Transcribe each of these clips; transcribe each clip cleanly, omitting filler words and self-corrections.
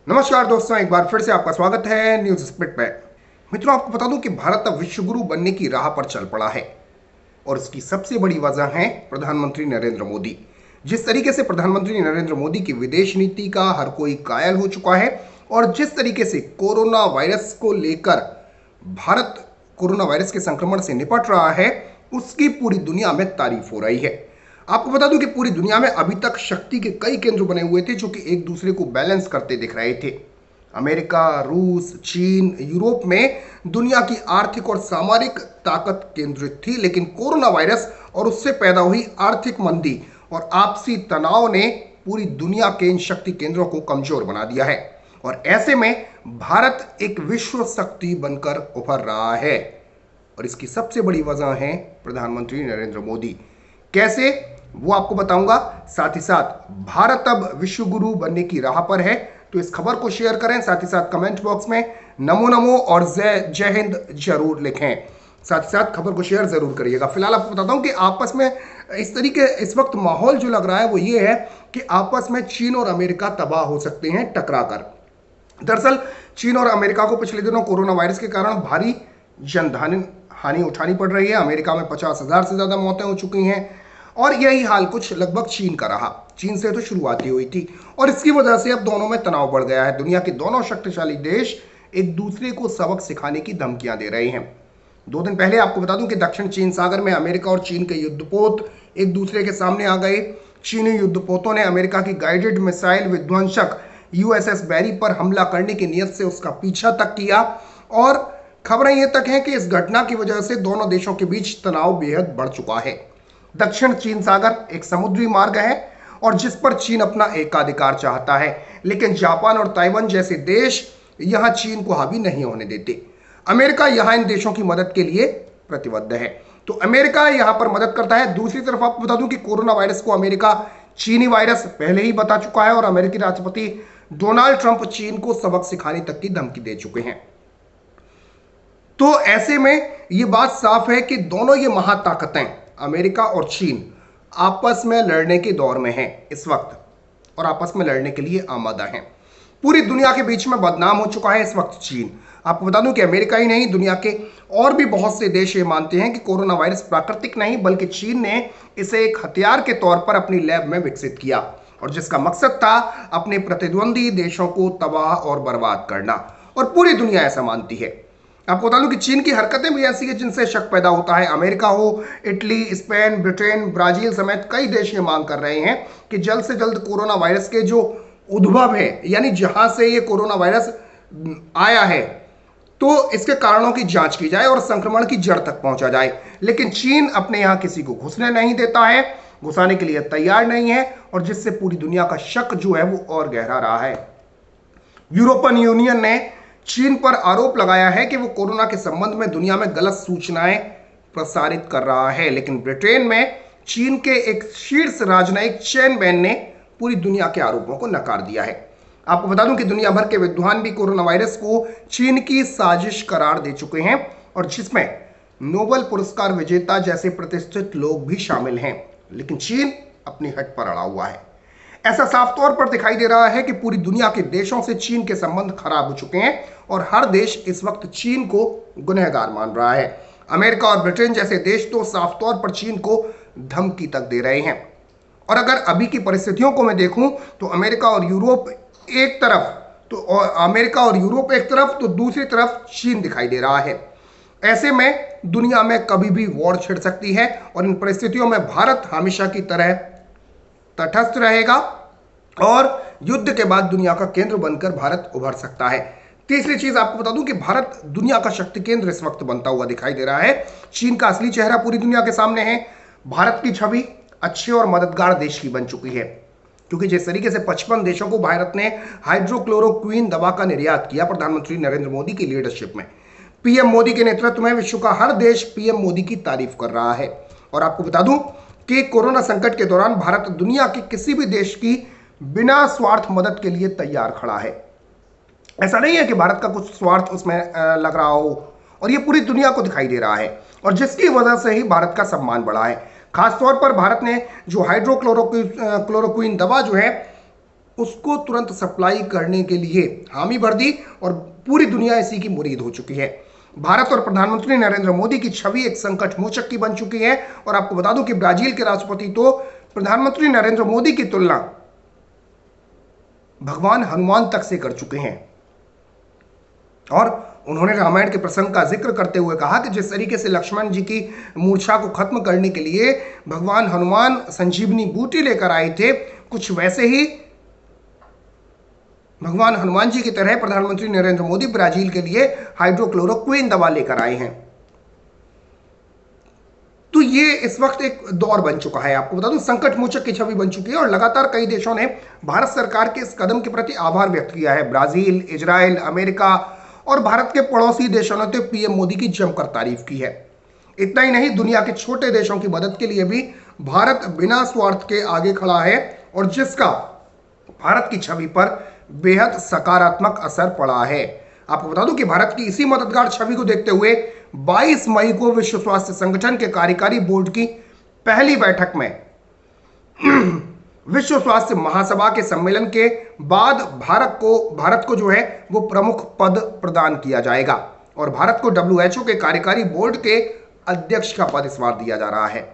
नमस्कार दोस्तों, एक बार फिर से आपका स्वागत है न्यूज स्पिट पे। मित्रों, आपको बता दूं कि भारत अब विश्व गुरु बनने की राह पर चल पड़ा है और इसकी सबसे बड़ी वजह है प्रधानमंत्री नरेंद्र मोदी। जिस तरीके से प्रधानमंत्री नरेंद्र मोदी की विदेश नीति का हर कोई कायल हो चुका है और जिस तरीके से कोरोना वायरस को लेकर भारत कोरोना वायरस के संक्रमण से निपट रहा है, उसकी पूरी दुनिया में तारीफ हो रही है। आपको बता दूं कि पूरी दुनिया में अभी तक शक्ति के कई केंद्र बने हुए थे जो कि एक दूसरे को बैलेंस करते दिख रहे थे। अमेरिका, रूस, चीन, यूरोप में दुनिया की आर्थिक और सामरिक ताकत केंद्रित थी, लेकिन कोरोना वायरस और उससे पैदा हुई आर्थिक मंदी और आपसी तनाव ने पूरी दुनिया के इन शक्ति केंद्रों को कमजोर बना दिया है और ऐसे में भारत एक विश्व शक्ति बनकर उभर रहा है और इसकी सबसे बड़ी वजह है प्रधानमंत्री नरेंद्र मोदी। कैसे, वो आपको बताऊंगा। साथ ही साथ भारत अब विश्व गुरु बनने की राह पर है, तो इस खबर को शेयर करें। साथ ही साथ कमेंट बॉक्स में नमो नमो और जय हिंद जरूर लिखें। साथ ही साथ खबर को शेयर जरूर करिएगा। फिलहाल आपको बताता हूं कि आपस में इस वक्त माहौल जो लग रहा है वो ये है कि आपस में चीन और अमेरिका तबाह हो सकते हैं टकरा कर। दरअसल चीन और अमेरिका को पिछले दिनों कोरोना वायरस के कारण भारी जनधन हानि उठानी पड़ रही है। अमेरिका में 50,000 से ज्यादा मौतें हो चुकी हैं और यही हाल कुछ लगभग चीन का रहा। चीन से तो शुरुआत ही हुई थी और इसकी वजह से अब दोनों में तनाव बढ़ गया है। दुनिया के दोनों शक्तिशाली देश एक दूसरे को सबक सिखाने की धमकियां दे रहे हैं। 2 दिन पहले आपको बता दूं कि दक्षिण चीन सागर में अमेरिका और चीन के युद्धपोत एक दूसरे के सामने आ गए। चीनी युद्धपोतों ने अमेरिका की गाइडेड मिसाइल विध्वंसक यूएसएस बैरी पर हमला करने की नीयत से उसका पीछा तक किया और खबरें ये तक हैं कि इस घटना की वजह से दोनों देशों के बीच तनाव बेहद बढ़ चुका है। दक्षिण चीन सागर एक समुद्री मार्ग है और जिस पर चीन अपना एकाधिकार चाहता है, लेकिन जापान और ताइवान जैसे देश यहां चीन को हावी नहीं होने देते। अमेरिका यहां इन देशों की मदद के लिए प्रतिबद्ध है, तो अमेरिका यहां पर मदद करता है। दूसरी तरफ आपको बता दूं कि कोरोना वायरस को अमेरिका चीनी वायरस पहले ही बता चुका है और अमेरिकी राष्ट्रपति डोनाल्ड ट्रंप चीन को सबक सिखाने तक की धमकी दे चुके हैं। तो ऐसे में यह बात साफ है कि दोनों ये महाताकतें अमेरिका और चीन आपस में लड़ने के दौर में हैं इस वक्त और आपस में लड़ने के लिए आमादा हैं। पूरी दुनिया के बीच में बदनाम हो चुका है इस वक्त चीन। आपको बता दूं कि अमेरिका ही नहीं, दुनिया के और भी बहुत से देश ये मानते हैं कि कोरोना वायरस प्राकृतिक नहीं बल्कि चीन ने इसे एक हथियार के तौर पर अपनी लैब में विकसित किया और जिसका मकसद था अपने प्रतिद्वंदी देशों को तबाह और बर्बाद करना, और पूरी दुनिया ऐसा मानती है। आपको बता दूं कि चीन की हरकतें भी ऐसी है जिनसे शक पैदा होता है। अमेरिका हो, इटली, स्पेन, ब्रिटेन, ब्राजील समेत कई देश ये मांग कर रहे हैं कि जल्द से जल्द कोरोना वायरस के जो उद्भव है, यानी जहां से ये कोरोना वायरस आया है, तो इसके कारणों की जांच की जाए और संक्रमण की जड़ तक पहुंचा जाए। लेकिन चीन अपने यहां किसी को घुसने नहीं देता है, घुसाने के लिए तैयार नहीं है और जिससे पूरी दुनिया का शक जो है वो और गहरा रहा है। यूरोपियन यूनियन ने चीन पर आरोप लगाया है कि वो कोरोना के संबंध में दुनिया में गलत सूचनाएं प्रसारित कर रहा है, लेकिन ब्रिटेन में चीन के एक शीर्ष राजनयिक चेन बैन ने पूरी दुनिया के आरोपों को नकार दिया है। आपको बता दूं कि दुनिया भर के विद्वान भी कोरोना वायरस को चीन की साजिश करार दे चुके हैं और जिसमें नोबेल पुरस्कार विजेता जैसे प्रतिष्ठित लोग भी शामिल हैं, लेकिन चीन अपनी हट पर अड़ा हुआ है। ऐसा साफ तौर पर दिखाई दे रहा है कि पूरी दुनिया के देशों से चीन के संबंध खराब हो चुके हैं और हर देश इस वक्त चीन को गुनहगार मान रहा है। अमेरिका और ब्रिटेन जैसे देश तो साफ तौर पर चीन को धमकी तक दे रहे हैं और अगर अभी की परिस्थितियों को मैं देखूं तो अमेरिका और यूरोप एक तरफ तो दूसरी तरफ चीन दिखाई दे रहा है। ऐसे में दुनिया में कभी भी वॉर छिड़ सकती है और इन परिस्थितियों में भारत हमेशा की तरह तटस्थ रहेगा और युद्ध के बाद दुनिया का केंद्र बनकर भारत उभर सकता है। तीसरी चीज आपको बता दूं कि भारत दुनिया का शक्ति केंद्र इस वक्त बनता हुआ दिखाई दे रहा है। चीन का असली चेहरा पूरी दुनिया के सामने है। भारत की छवि अच्छे और मददगार देश की बन चुकी है, क्योंकि जिस तरीके से 55 देशों को भारत ने हाइड्रोक्लोरोक्विन दवा का निर्यात किया प्रधानमंत्री नरेंद्र मोदी की लीडरशिप में, पीएम मोदी के नेतृत्व में विश्व का हर देश पीएम मोदी की तारीफ कर रहा है। और आपको बता दूं कि कोरोना संकट के दौरान भारत दुनिया के किसी भी देश की बिना स्वार्थ मदद के लिए तैयार खड़ा है। ऐसा नहीं है कि भारत का कुछ स्वार्थ उसमें लग रहा हो, और ये पूरी दुनिया को दिखाई दे रहा है और जिसकी वजह से ही भारत का सम्मान बढ़ा है। खासतौर पर भारत ने जो हाइड्रोक्लोरोक्विन दवा जो है उसको तुरंत सप्लाई करने के लिए हामी भर दी और पूरी दुनिया इसी की मुरीद हो चुकी है। भारत और प्रधानमंत्री नरेंद्र मोदी की छवि एक संकट मोचक की बन चुकी है। और आपको बता दूं कि ब्राजील के राष्ट्रपति तो प्रधानमंत्री नरेंद्र मोदी की तुलना भगवान हनुमान तक से कर चुके हैं। और उन्होंने रामायण के प्रसंग का जिक्र करते हुए कहा कि जिस तरीके से लक्ष्मण जी की मूर्छा को खत्म करने के लिए भगवान हनुमान संजीवनी बूटी लेकर आए थे, कुछ वैसे ही भगवान हनुमान जी की तरह प्रधानमंत्री नरेंद्र मोदी ब्राजील के लिए हाइड्रोक्लोरोक्विन दवा लेकर आए हैं। तो ये इस वक्त एक दौर बन चुका है। आपको बता दूं, संकट मोचक की छवि बन चुकी है और लगातार कई देशों ने भारत सरकार के इस कदम के प्रति आभार व्यक्त किया है। ब्राजील, इजराइल, अमेरिका और भारत के पड़ोसी देशों ने तो पीएम मोदी की जमकर तारीफ की है। इतना ही नहीं, दुनिया के छोटे देशों की मदद के लिए भी भारत बिना स्वार्थ के आगे खड़ा है और जिसका भारत की छवि पर बेहद सकारात्मक असर पड़ा है। आपको बता दूं कि भारत की इसी मददगार छवि को देखते हुए 22 मई को विश्व स्वास्थ्य संगठन के कार्यकारी बोर्ड की पहली बैठक में विश्व स्वास्थ्य महासभा के सम्मेलन के बाद भारत को जो है वो प्रमुख पद प्रदान किया जाएगा और भारत को WHO के कार्यकारी बोर्ड के अध्यक्ष का पद इस बार दिया जा रहा है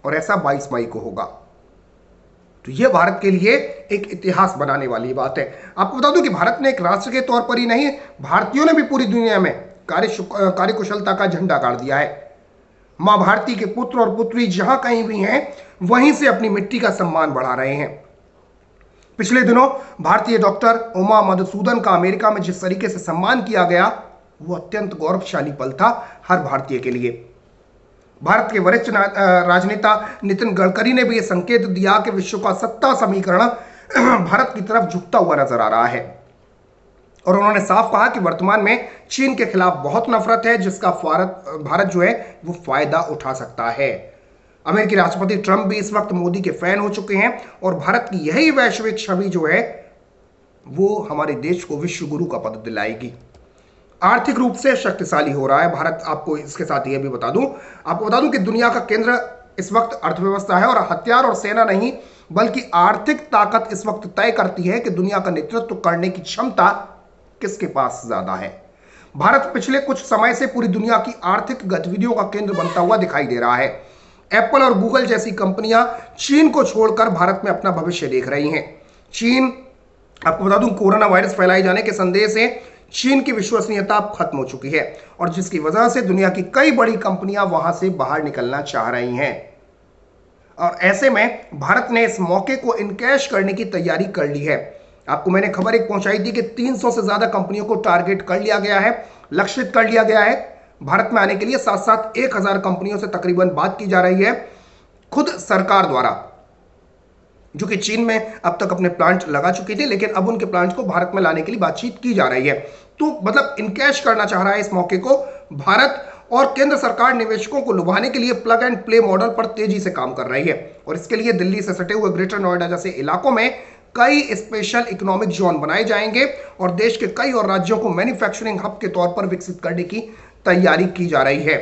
और ऐसा 22 मई को होगा। तो यह भारत के लिए एक इतिहास बनाने वाली बात है। आपको बता दूं कि भारत ने एक राष्ट्र के तौर पर ही नहीं, भारतीयों ने भी पूरी दुनिया में कार्यकुशलता का झंडा गाड़ दिया है। मां भारती के पुत्र और पुत्री जहां कहीं भी हैं, वहीं से अपनी मिट्टी का सम्मान बढ़ा रहे हैं। पिछले दिनों भारतीय डॉक्टर उमा मधुसूदन का अमेरिका में जिस तरीके से सम्मान किया गया, वो अत्यंत गौरवशाली पल था हर भारतीय के लिए। भारत के वरिष्ठ राजनेता नितिन गडकरी ने भी यह संकेत दिया कि विश्व का सत्ता समीकरण भारत की तरफ झुकता हुआ नजर आ रहा है और उन्होंने साफ कहा कि वर्तमान में चीन के खिलाफ बहुत नफरत है, जिसका भारत जो है वो फायदा उठा सकता है। अमेरिकी राष्ट्रपति ट्रंप भी इस वक्त मोदी के फैन हो चुके हैं और भारत की यही वैश्विक छवि जो है वो हमारे देश को विश्व गुरु का पद दिलाएगी। आर्थिक रूप से शक्तिशाली हो रहा है भारत। आपको इसके साथ यह भी आपको बता दूं कि दुनिया का केंद्र इस वक्त अर्थव्यवस्था है और हथियार और सेना नहीं, बल्कि आर्थिक ताकत इस वक्त तय करती है कि दुनिया का नेतृत्व करने की क्षमता किसके पास ज्यादा है। भारत पिछले कुछ समय से पूरी दुनिया की आर्थिक गतिविधियों का केंद्र बनता हुआ दिखाई दे रहा है। एप्पल और गूगल जैसी कंपनियां चीन को छोड़कर भारत में अपना भविष्य देख रही हैं। चीन, आपको बता दूं, कोरोना वायरस फैलाए जाने के संदेह से चीन की विश्वसनीयता अब खत्म हो चुकी है और जिसकी वजह से दुनिया की कई बड़ी कंपनियां वहां से बाहर निकलना चाह रही हैं। और ऐसे में भारत ने इस मौके को इनकैश करने की तैयारी कर ली है। आपको मैंने खबर एक पहुंचाई थी कि 300 से ज्यादा कंपनियों को टारगेट कर लिया गया है, लक्षित कर लिया गया है भारत में आने के लिए। साथ साथ 1000 कंपनियों से तकरीबन बात की जा रही है खुद सरकार द्वारा, जो कि चीन में अब तक अपने प्लांट लगा चुकी थी, लेकिन अब उनके प्लांट को भारत में लाने के लिए बातचीत की जा रही है। तो मतलब इनकैश करना चाह रहा है इस मौके को भारत और केंद्र सरकार निवेशकों को लुभाने के लिए प्लग एंड प्ले मॉडल पर तेजी से काम कर रही है और इसके लिए दिल्ली से सटे हुए ग्रेटर नोएडा जैसे इलाकों में कई स्पेशल इकोनॉमिक जोन बनाए जाएंगे और देश के कई और राज्यों को मैन्युफैक्चरिंग हब के तौर पर विकसित करने की तैयारी की जा रही है।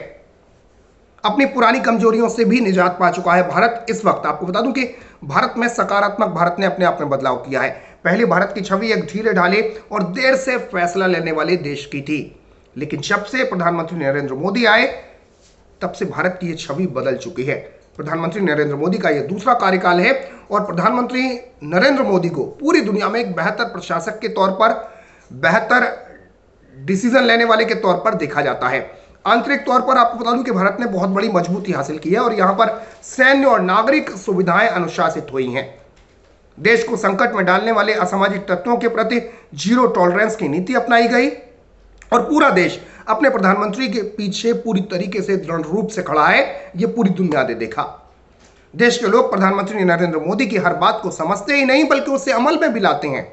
अपनी पुरानी कमजोरियों से भी निजात पा चुका है भारत इस वक्त। आपको बता दूं कि भारत में सकारात्मक भारत ने अपने आप में बदलाव किया है। पहले भारत की छवि एक ढीले ढाले और देर से फैसला लेने वाले देश की थी, लेकिन जब से प्रधानमंत्री नरेंद्र मोदी आए तब से भारत की यह छवि बदल चुकी है। प्रधानमंत्री नरेंद्र मोदी का यह दूसरा कार्यकाल है और प्रधानमंत्री नरेंद्र मोदी को पूरी दुनिया में एक बेहतर प्रशासक के तौर पर, बेहतर डिसीजन लेने वाले के तौर पर देखा जाता है। आंतरिक तौर पर आपको बता दूं कि भारत ने बहुत बड़ी मजबूती हासिल की है और यहां पर सैन्य और नागरिक सुविधाएं अनुशासित हुई हैं। देश को संकट में डालने वाले असामाजिक तत्वों के प्रति जीरो टॉलरेंस की नीति अपनाई गई और पूरा देश अपने प्रधानमंत्री के पीछे पूरी तरीके से दृढ़ रूप से खड़ा है। यह पूरी दुनिया ने देखा। देश के लोग प्रधानमंत्री नरेंद्र मोदी की हर बात को समझते ही नहीं बल्कि उसे अमल में भी लाते हैं।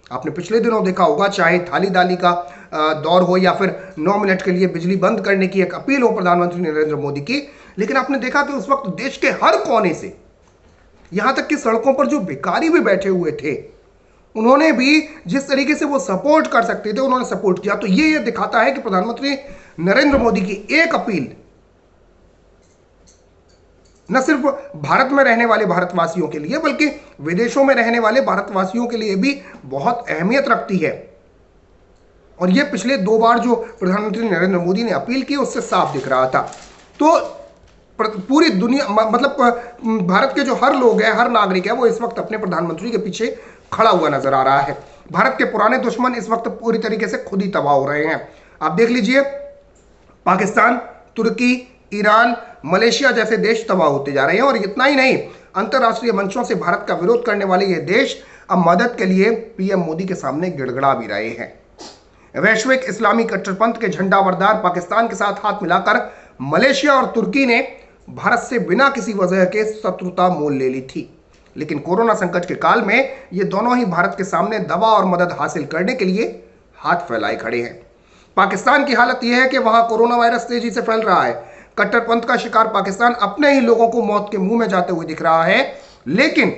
आपने पिछले दिनों देखा होगा, चाहे थाली दाली का दौर हो या फिर 9 मिनट के लिए बिजली बंद करने की एक अपील हो प्रधानमंत्री नरेंद्र मोदी की, लेकिन आपने देखा कि उस वक्त देश के हर कोने से, यहां तक कि सड़कों पर जो भिखारी भी बैठे हुए थे, उन्होंने भी जिस तरीके से वो सपोर्ट कर सकते थे उन्होंने सपोर्ट किया। तो ये दिखाता है कि प्रधानमंत्री नरेंद्र मोदी की एक अपील न सिर्फ भारत में रहने वाले भारतवासियों के लिए बल्कि विदेशों में रहने वाले भारतवासियों के लिए भी बहुत अहमियत रखती है। और यह पिछले 2 बार जो प्रधानमंत्री नरेंद्र मोदी ने अपील की उससे साफ दिख रहा था। तो पूरी दुनिया मतलब भारत के जो हर लोग हैं, हर नागरिक है, वो इस वक्त अपने प्रधानमंत्री के पीछे खड़ा हुआ नजर आ रहा है। भारत के पुराने दुश्मन इस वक्त पूरी तरीके से खुद ही तबाह हो रहे हैं। आप देख लीजिए, पाकिस्तान, तुर्की, ईरान, मलेशिया जैसे देश तबाह होते जा रहे हैं। और इतना ही नहीं, अंतरराष्ट्रीय मंचों से भारत का विरोध करने वाले ये देश अब मदद के लिए पीएम मोदी के सामने गिड़गिड़ा भी रहे हैं। वैश्विक इस्लामी कट्टरपंथ के झंडाबरदार पाकिस्तान के साथ हाथ मिलाकर मलेशिया और तुर्की ने भारत से बिना किसी वजह के शत्रुता मोल ले ली थी। लेकिन कोरोना संकट के काल में ये दोनों ही भारत के सामने दवा और मदद हासिल करने के लिए हाथ फैलाए खड़े हैं। पाकिस्तान की हालत यह है कि वहां कोरोना वायरस तेजी से फैल रहा है। कट्टरपंथ का शिकार पाकिस्तान अपने ही लोगों को मौत के मुंह में जाते हुए दिख रहा है। लेकिन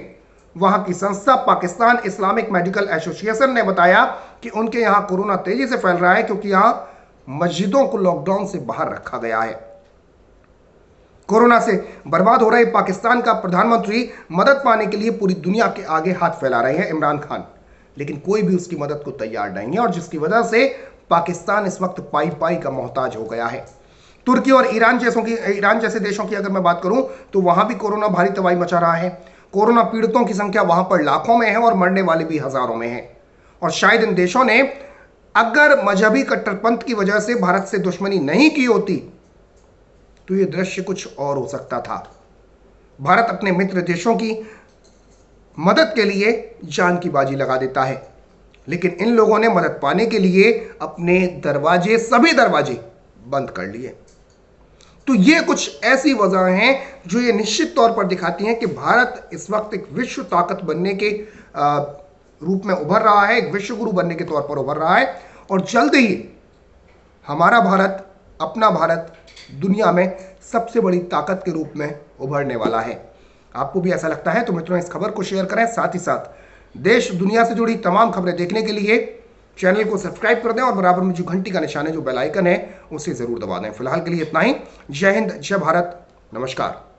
वहां की संस्था पाकिस्तान इस्लामिक मेडिकल एसोसिएशन ने बताया कि उनके यहां कोरोना तेजी से फैल रहा है क्योंकि यहां मस्जिदों को लॉकडाउन से बाहर रखा गया है। कोरोना से बर्बाद हो रहे पाकिस्तान का प्रधानमंत्री मदद पाने के लिए पूरी दुनिया के आगे हाथ फैला रहे हैं इमरान खान, लेकिन कोई भी उसकी मदद को तैयार नहीं है और जिसकी वजह से पाकिस्तान इस वक्त पाई पाई का मोहताज हो गया है। तुर्की और ईरान जैसे देशों की अगर मैं बात करूं तो वहां भी कोरोना भारी तबाही मचा रहा है। कोरोना पीड़ितों की संख्या वहां पर लाखों में है और मरने वाले भी हजारों में है। और शायद इन देशों ने अगर मजहबी कट्टरपंथ की वजह से भारत से दुश्मनी नहीं की होती तो यह दृश्य कुछ और हो सकता था। भारत अपने मित्र देशों की मदद के लिए जान की बाजी लगा देता है, लेकिन इन लोगों ने मदद पाने के लिए अपने सभी दरवाजे बंद कर लिए। तो ये कुछ ऐसी वजह हैं जो ये निश्चित तौर पर दिखाती हैं कि भारत इस वक्त एक विश्व ताकत बनने के रूप में उभर रहा है, एक विश्व गुरु बनने के तौर पर उभर रहा है। और जल्द ही हमारा भारत, अपना भारत दुनिया में सबसे बड़ी ताकत के रूप में उभरने वाला है। आपको भी ऐसा लगता है तो मित्रों इस खबर को शेयर करें। साथ ही साथ देश दुनिया से जुड़ी तमाम खबरें देखने के लिए चैनल को सब्सक्राइब कर दें और बराबर में जो घंटी का निशान है, जो बेल आइकन है, उसे जरूर दबा दें। फिलहाल के लिए इतना ही। जय हिंद, जय भारत, नमस्कार।